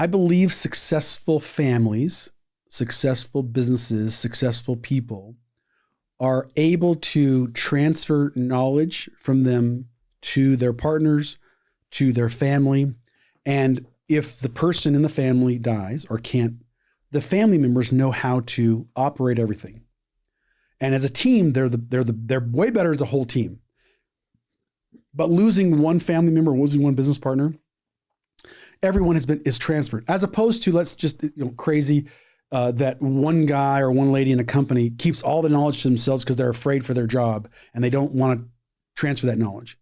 I believe successful families, successful businesses, successful people are able to transfer knowledge from them to their partners, to their family. And if the person in the family dies or can't, the family members know how to operate everything. And as a team, they're way better as a whole team. But losing one family member, losing one business partner, everyone is transferred. As opposed to, let's just, crazy that one guy or one lady in a company keeps all the knowledge to themselves because they're afraid for their job and they don't want to transfer that knowledge.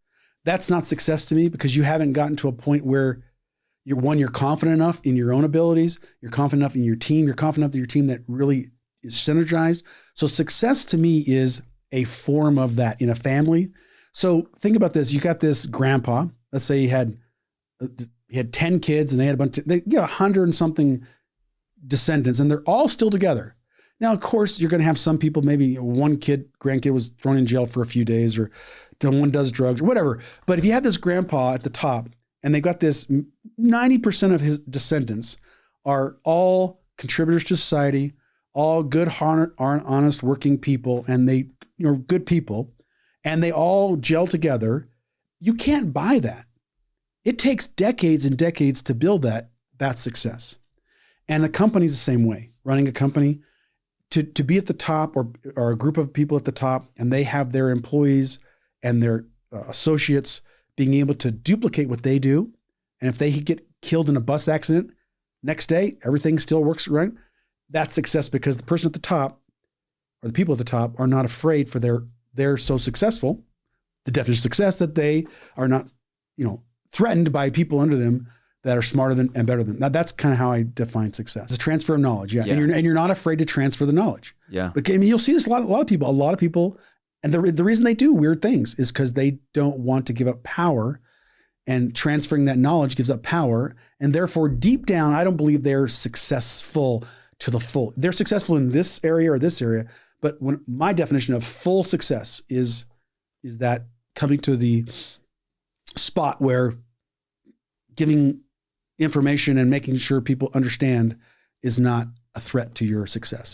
That's not success to me, because you haven't gotten to a point where you're confident enough in your own abilities, you're confident enough in your team, you're confident enough in your team that really is synergized. So success to me is a form of that in a family. So think about this. You got this grandpa, let's say he had 10 kids and they had a bunch of, they get 100 and something descendants, and they're all still together. Now, of course, you're going to have some people, maybe one grandkid was thrown in jail for a few days, or someone does drugs or whatever. But if you have this grandpa at the top and they've got this 90% of his descendants are all contributors to society, all good, honest, working people, and they, good people, and they all gel together, you can't buy that. It takes decades and decades to build that success. And the company's the same way. Running a company, to be at the top, or a group of people at the top, and they have their employees and their associates being able to duplicate what they do. And if they get killed in a bus accident, next day, everything still works right. That's success, because the person at the top, or the people at the top, are not afraid for they're so successful. The definition of success, that they are not, threatened by people under them that are smarter than and better than. Now, that's kind of how I define success. It's a transfer of knowledge. Yeah. And you're not afraid to transfer the knowledge. Yeah. But you'll see this a lot of people, and the reason they do weird things is because they don't want to give up power, and transferring that knowledge gives up power. And therefore, deep down, I don't believe they're successful to the full. They're successful in this area or this area. But when my definition of full success is that coming to the spot where giving information and making sure people understand is not a threat to your success.